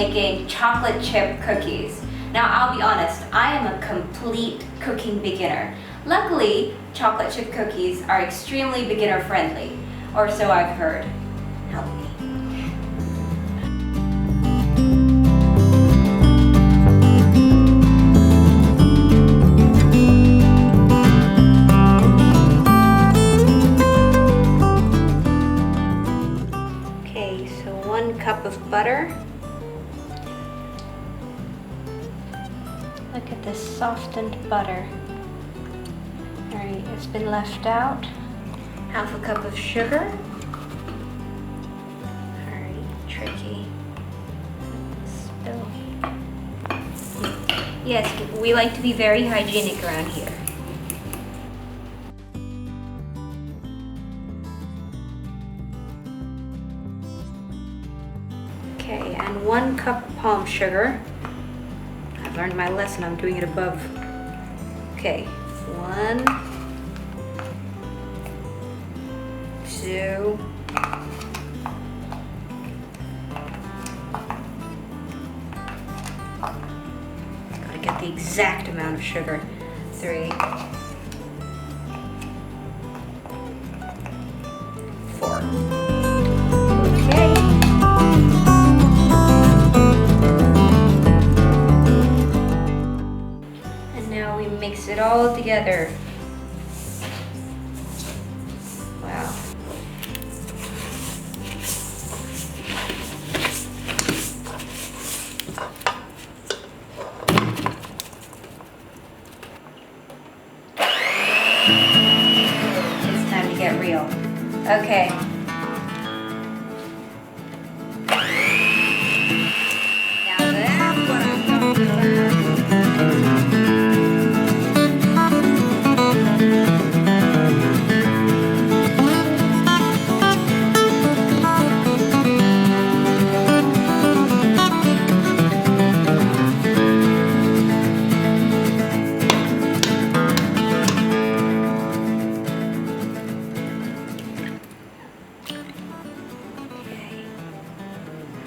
making chocolate chip cookies. Now I'll be honest, I am a complete cooking beginner. Luckily, chocolate chip cookies are extremely beginner friendly, or so I've heard. Help me. Okay, so 1 cup of butter. Look at this softened butter. Alright, it's been left out. 1/2 cup of sugar. Alright, tricky. Spill. Yes, we like to be very hygienic around here. Okay, and 1 cup palm sugar. I've learned my lesson, I'm doing it above. Okay, 1, 2, gotta get the exact amount of sugar. 3, 4. Okay. And now we mix it all together. Wow. It's time to get real. Okay. Now that's what I'm talking about.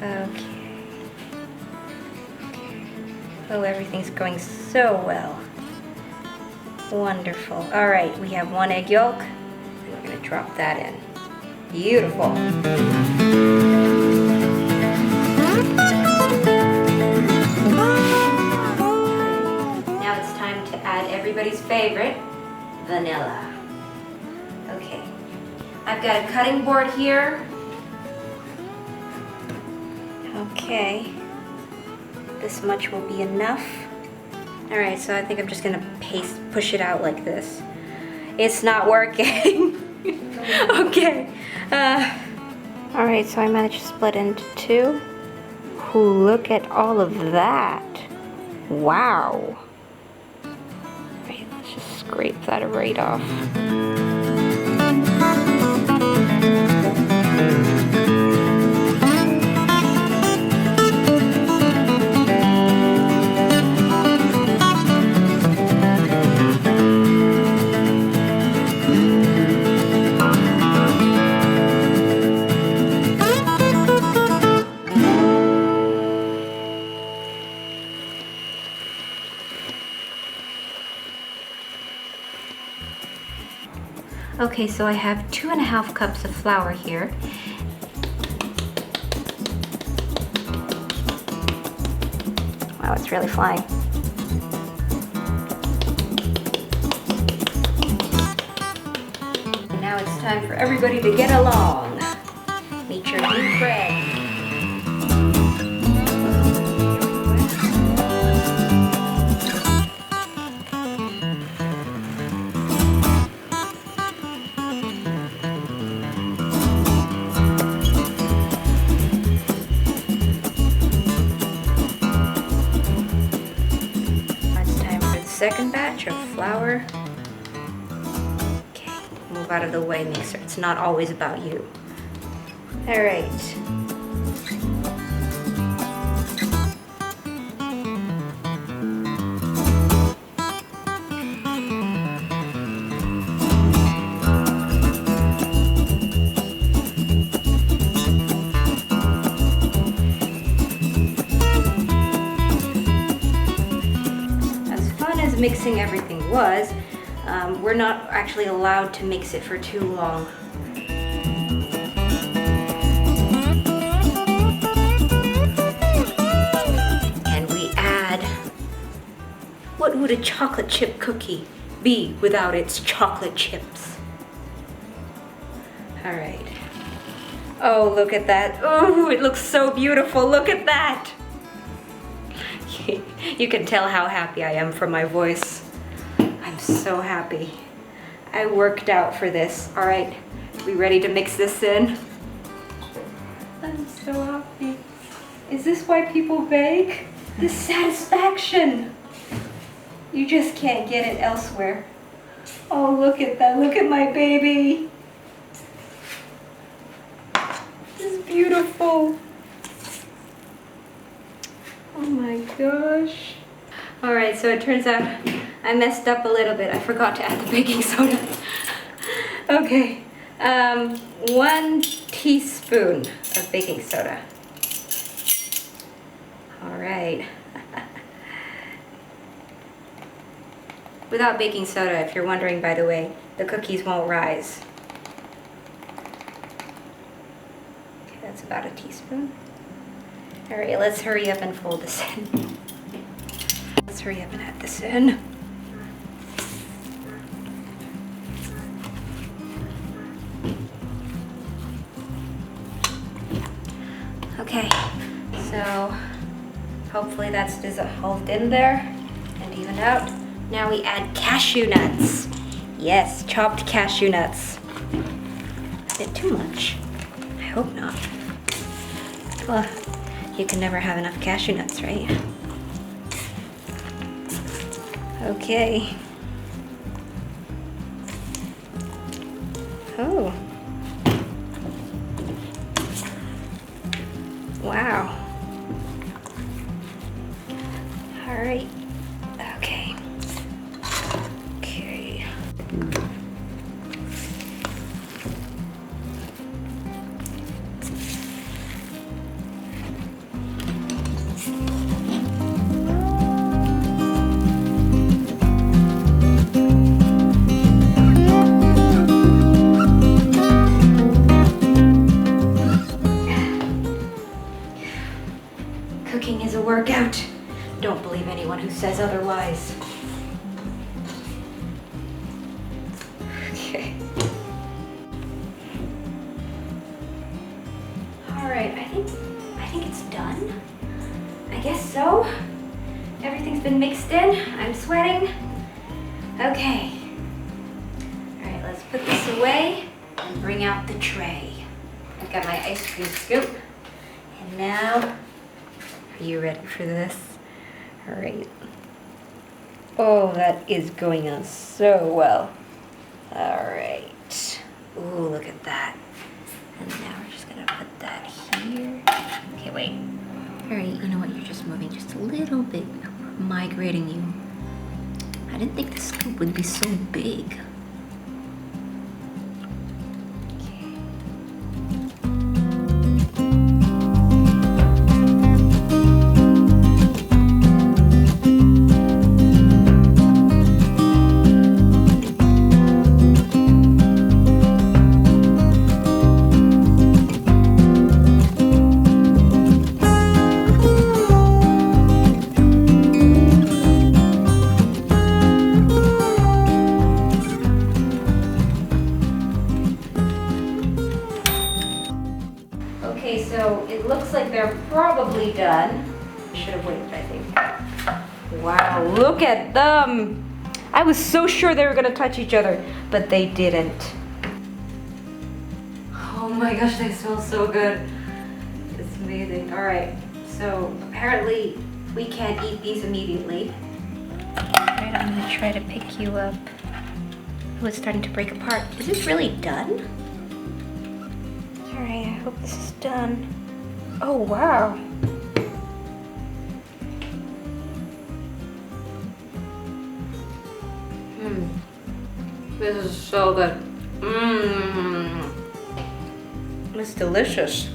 Okay. Oh, everything's going so well. Wonderful. All right, we have 1 egg yolk, and we're going to drop that in. Beautiful. Now it's time to add everybody's favorite, vanilla. Okay, I've got a cutting board here. Okay, this much will be enough. All right, so I think I'm just gonna push it out like this. It's not working. Okay. All right, so I managed to split into 2. Ooh, look at all of that. Wow. All right, let's just scrape that right off. Okay, so I have 2.5 cups of flour here. Wow, it's really flying. And now it's time for everybody to get along. Meet your new friend. Second batch of flour. Okay, move out of the way, mixer. It's not always about you. All right. mixing everything was, we're not actually allowed to mix it for too long. And we add, what would a chocolate chip cookie be without its chocolate chips? All right. Oh, look at that. Oh, it looks so beautiful. Look at that. You can tell how happy I am from my voice. I'm so happy. I worked out for this. All right, we ready to mix this in? I'm so happy. Is this why people bake? The satisfaction. You just can't get it elsewhere. Oh, look at that. Look at my baby. This is beautiful. Oh my gosh. All right, so it turns out I messed up a little bit. I forgot to add the baking soda. Okay, 1 teaspoon of baking soda. All right. Without baking soda, if you're wondering, by the way, the cookies won't rise. Okay, that's about a teaspoon. All right, let's hurry up and fold this in. Let's hurry up and add this in. Okay, so hopefully that's dissolved in there and evened out. Now we add cashew nuts. Yes, chopped cashew nuts. A bit too much. I hope not. Well, you can never have enough cashew nuts, right? Okay. Oh. Wow. All right. Okay. Okay. Cooking is a workout. Don't believe anyone who says otherwise. Okay. All right, I think it's done. I guess so. Everything's been mixed in. I'm sweating. Okay. All right, let's put this away and bring out the tray. I've got my ice cream scoop. And now, are you ready for this? All right. Oh, that is going on so well. All right. Ooh, look at that. And now we're just gonna put that here. Okay, wait. All right, you know what? You're just moving just a little bit, migrating you. I didn't think the scoop would be so big. Okay, so it looks like they're probably done. Should have waited, I think. Wow, look at them. I was so sure they were gonna touch each other, but they didn't. Oh my gosh, they smell so good. It's amazing. All right, so apparently we can't eat these immediately. All right, I'm gonna try to pick you up. Oh, it's starting to break apart. Is this really done? All right, I hope this is done. Oh, wow. This is so good. It's delicious.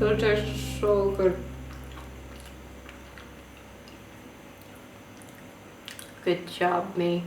It tastes so good. Good job, me.